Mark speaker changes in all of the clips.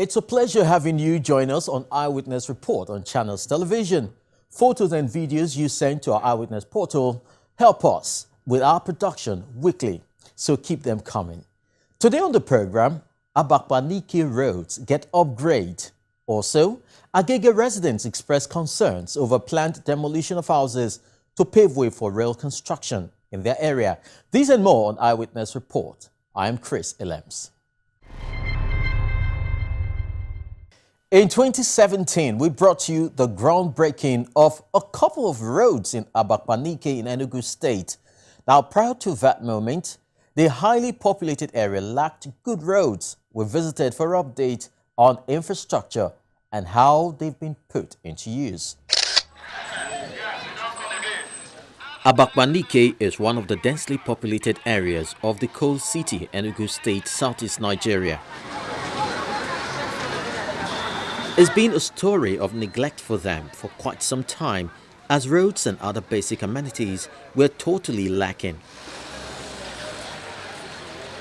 Speaker 1: It's a pleasure having you join us on Eyewitness Report on Channels Television. Photos and videos you send to our Eyewitness portal help us with our production weekly, so keep them coming. Today on the program, Abakpa roads get upgrade. Also, Agege residents express concerns over planned demolition of houses to pave way for rail construction in their area. These and more on Eyewitness Report. I am Chris Elems. In 2017, we brought you the groundbreaking of a couple of roads in Abakpa in Enugu State. Now, prior to that moment, the highly populated area lacked good roads. We visited for update on infrastructure and how they've been put into use. Abakpa is one of the densely populated areas of the coal city, Enugu State, southeast Nigeria. It's been a story of neglect for them for quite some time, as roads and other basic amenities were totally lacking.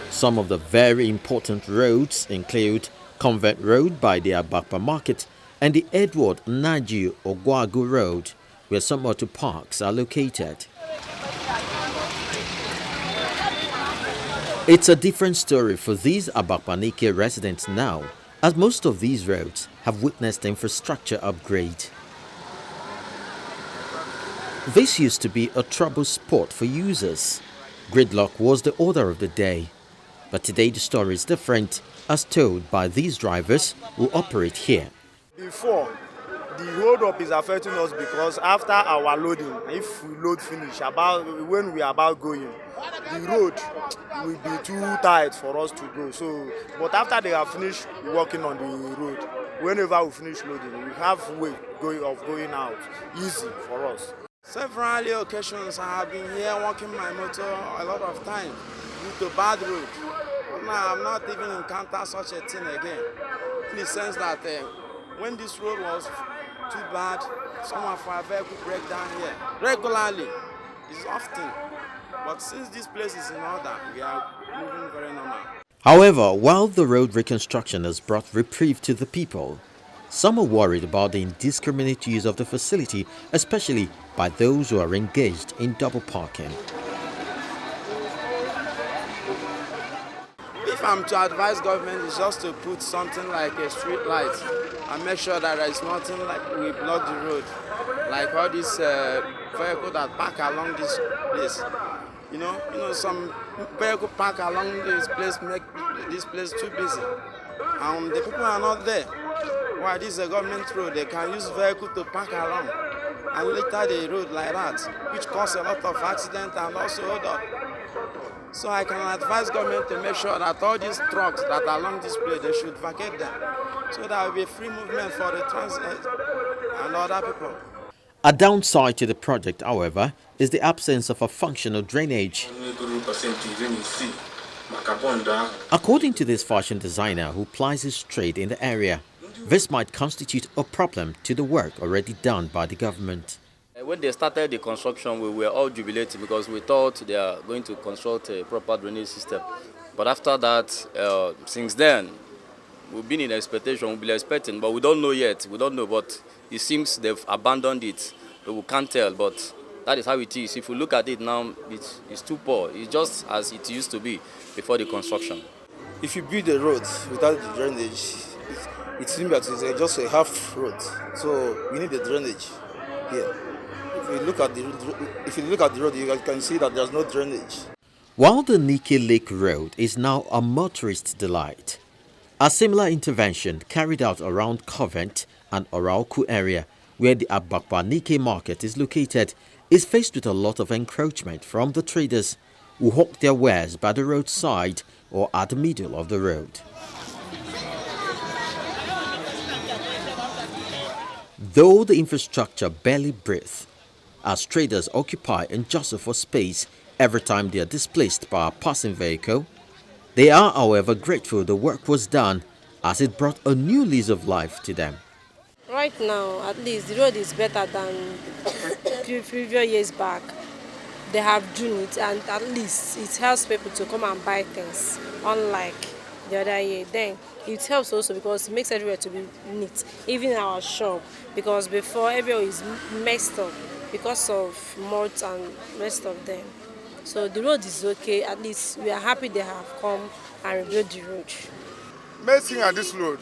Speaker 1: Some of the very important roads include Convent Road by the Abakpa Market and the Edward Naju Ogwagu Road, where some auto parks are located. It's a different story for these Abakpa residents now, as most of these roads have witnessed infrastructure upgrade. This used to be a trouble spot for users. Gridlock was the order of the day. But today the story is different, as told by these drivers who operate here.
Speaker 2: Before, the hold up is affecting us because after our loading, if we load finish, when we are about going, the road will be too tight for us to go. So, but after they have finished working on the road, whenever we finish loading, we have way going out, easy for us. Several occasions I have been here walking my motor a lot of times due to bad road. Now I'm not even encountered such a thing again, in the sense that when this road was too bad, some of our vehicles break down here regularly. It's often. But since this place is in order, we are moving very normal.
Speaker 1: However, while the road reconstruction has brought reprieve to the people, some are worried about the indiscriminate use of the facility, especially by those who are engaged in double parking.
Speaker 2: If I'm to advise government, it's just to put something like a street light and make sure that there is nothing like we block the road, like all these vehicles that park along this place. You know, some vehicle park along this place make this place too busy. The people are not there. Why, this is a government road, they can use vehicle to park along and later the road like that, which cause a lot of accident and also hold up. So I can advise government to make sure that all these trucks that are along this place, they should vacate them, so there will be free movement for the transit and other people.
Speaker 1: A downside to the project, however, is the absence of a functional drainage. According to this fashion designer who plies his trade in the area, this might constitute a problem to the work already done by the government.
Speaker 3: When they started the construction, we were all jubilating because we thought they are going to construct a proper drainage system. But after that, since then, we've been in expectation, we've been expecting, but we don't know yet. We don't know, but it seems they've abandoned it. But we can't tell, but that is how it is. If we look at it now, it's too poor. It's just as it used to be before the construction.
Speaker 4: If you build a road without the drainage, it seems that it's just a half road. So we need the drainage here. If you look at the road, you can see that there's no drainage.
Speaker 1: While the Nike Lake Road is now a motorist delight, a similar intervention carried out around Covent and Orauku area, where the Abakpa market is located, is faced with a lot of encroachment from the traders who hawk their wares by the roadside or at the middle of the road. Though the infrastructure barely breathes, as traders occupy and jostle for space every time they are displaced by a passing vehicle, they are, however, grateful the work was done, as it brought a new lease of life to them.
Speaker 5: Right now, at least, the road is better than previous years back. They have done it, and at least it helps people to come and buy things, unlike the other year. Then it helps also because it makes everywhere to be neat, even our shop, because before everywhere is messed up because of moths and rest of them. So the road is okay. At least we are happy they have come and rebuilt the road.
Speaker 6: Amazing at this road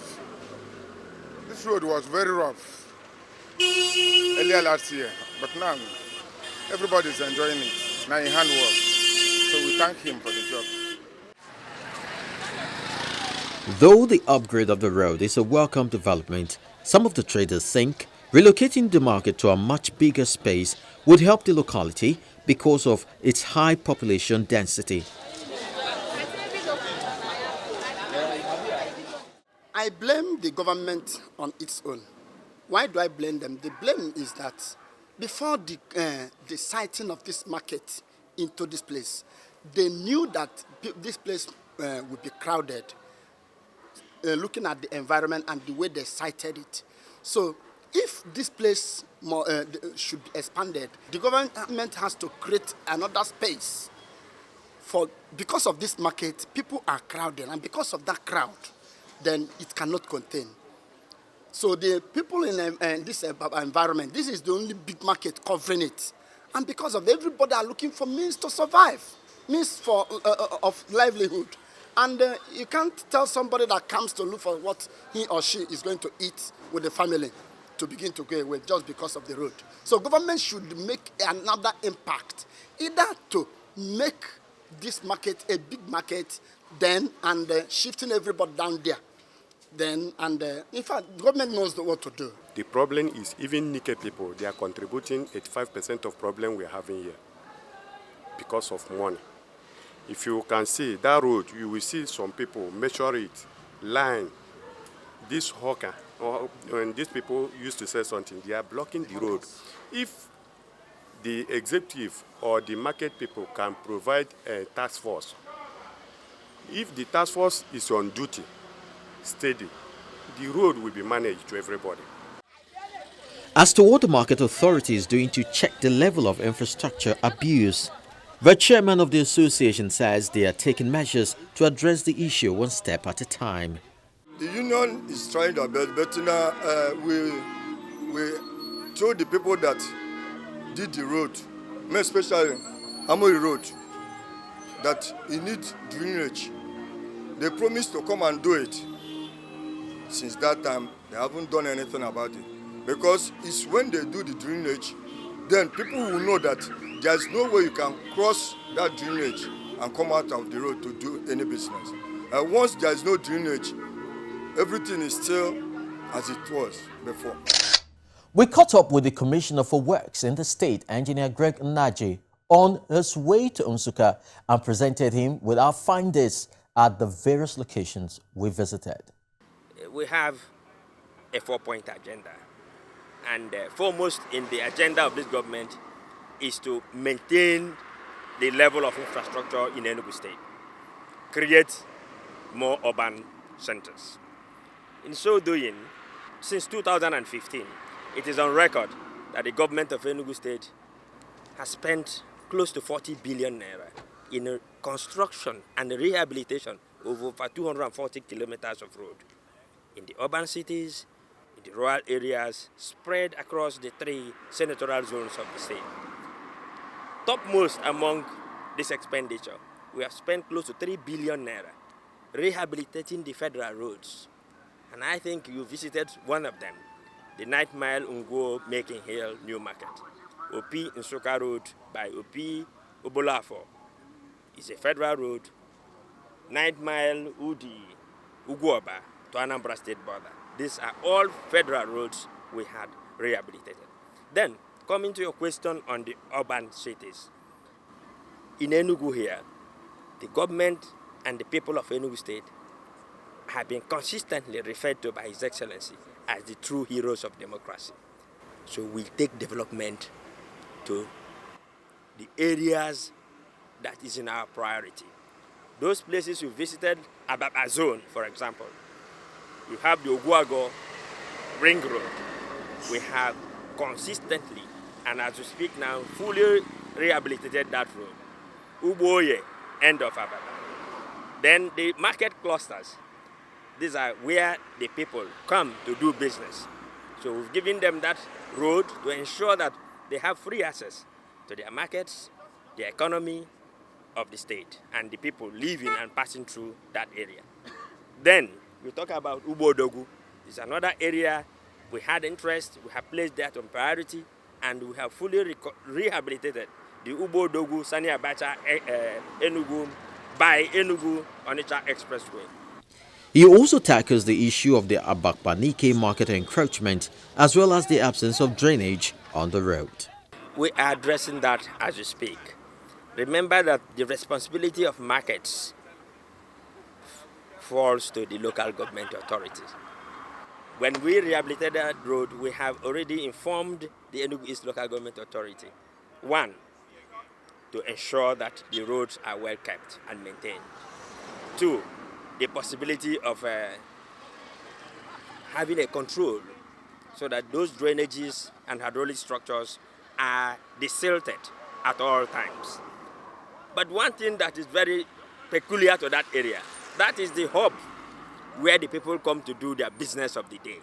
Speaker 6: was very rough earlier last year, but now everybody is enjoying it. Now in handwork, so we thank him for the job.
Speaker 1: Though the upgrade of the road is a welcome development, some of the traders think relocating the market to a much bigger space would help the locality because of its high population density.
Speaker 7: I blame the government on its own. Why do I blame them? The blame is that before the siting of this market into this place, they knew that this place would be crowded, looking at the environment and the way they sited it. So if this place should be expanded, the government has to create another space. Because of this market, people are crowded, and because of that crowd, then it cannot contain. So the people in this environment, this is the only big market covering it. And because of everybody are looking for means to survive, means of livelihood. And you can't tell somebody that comes to look for what he or she is going to eat with the family to begin to go away just because of the road. So government should make another impact, either to make this market a big market, then and shifting everybody down there. Then in fact, government knows what to do.
Speaker 8: The problem is even Nike people, they are contributing 85% of problem we are having here because of money. If you can see that road, you will see some people measure it, line. This hawker, when these people used to say something, they are blocking the road. If the executive or the market people can provide a task force, if the task force is on duty, steady, the road will be managed to everybody.
Speaker 1: As to what the market authority is doing to check the level of infrastructure abuse, the chairman of the association says they are taking measures to address the issue one step at a time.
Speaker 6: The union is trying their best, but now we told the people that did the road, especially Amori Road, that it needs drainage. They promised to come and do it. Since that time, they haven't done anything about it. Because it's when they do the drainage, then people will know that there's no way you can cross that drainage and come out of the road to do any business. And once there's no drainage, everything is still as it was before.
Speaker 1: We caught up with the Commissioner for Works in the state, Engineer Greg Nnaji, on his way to Nsukka and presented him with our findings at the various locations we visited.
Speaker 9: We have a 4-point agenda, and foremost in the agenda of this government is to maintain the level of infrastructure in Enugu State, create more urban centers. In so doing, since 2015, it is on record that the government of Enugu State has spent close to 40 billion naira in construction and rehabilitation of over 240 kilometers of road in the urban cities, in the rural areas, spread across the 3 senatorial zones of the state. Topmost among this expenditure, we have spent close to 3 billion naira rehabilitating the federal roads. And I think you visited one of them, the 9th Mile Unguo Making Hill New Market. OP Nsukka Road by OP Obolafo is a federal road. 9th Mile Udi Uguoba to Anambra State border. These are all federal roads we had rehabilitated. Then, coming to your question on the urban cities. In Enugu here, the government and the people of Enugu State have been consistently referred to by His Excellency as the true heroes of democracy. So we take development to the areas that is in our priority. Those places we visited, Abakpa zone, for example, we have the Oguago Ring Road. We have consistently, and as we speak now, fully rehabilitated that road. Uboye, end of Abakpa. Then the market clusters. These are where the people come to do business. So we've given them that road to ensure that they have free access to their markets, the economy of the state, and the people living and passing through that area. Then we talk about Ubodogu. It's another area we had interest, we have placed that on priority, and we have fully rehabilitated the Ubodogu Sani Abacha Enugu by Enugu Onitsha Expressway.
Speaker 1: He also tackles the issue of the Abakpa Nike market encroachment as well as the absence of drainage on the road.
Speaker 9: We are addressing that as we speak. Remember that the responsibility of markets falls to the local government authorities. When we rehabilitate that road, we have already informed the Enugu East Local Government Authority. One, to ensure that the roads are well kept and maintained. Two, the possibility of having a control so that those drainages and hydraulic structures are desilted at all times. But one thing that is very peculiar to that area, that is the hub where the people come to do their business of the day.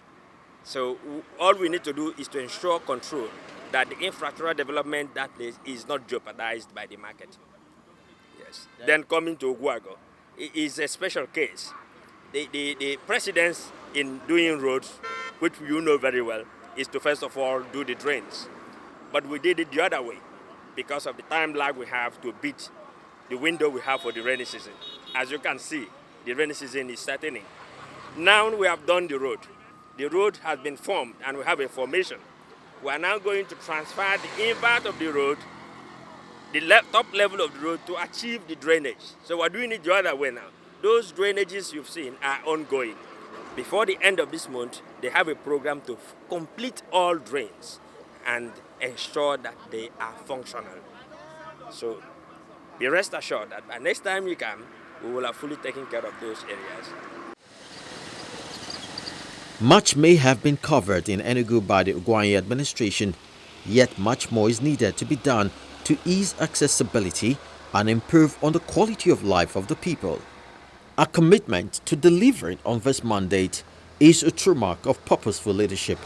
Speaker 9: So all we need to do is to ensure control that the infrastructural development that place is not jeopardized by the market. Yes. Then coming to Oguago, it is a special case. The precedence in doing roads, which you know very well, is to first of all do the drains. But we did it the other way because of the time lag we have to beat the window we have for the rainy season. As you can see, the rainy season is setting in. Now we have done the road. The road has been formed and we have a formation. We are now going to transfer the invert of the road, the top level of the road, to achieve the drainage. So we're doing it the other way now. Those drainages you've seen are ongoing. Before the end of this month, they have a program to complete all drains and ensure that they are functional. So be rest assured that by next time you come, we will have fully taken care of those areas.
Speaker 1: Much may have been covered in Enugu by the Ugwuanyi administration, yet much more is needed to be done to ease accessibility and improve on the quality of life of the people. Our commitment to delivering on this mandate is a true mark of purposeful leadership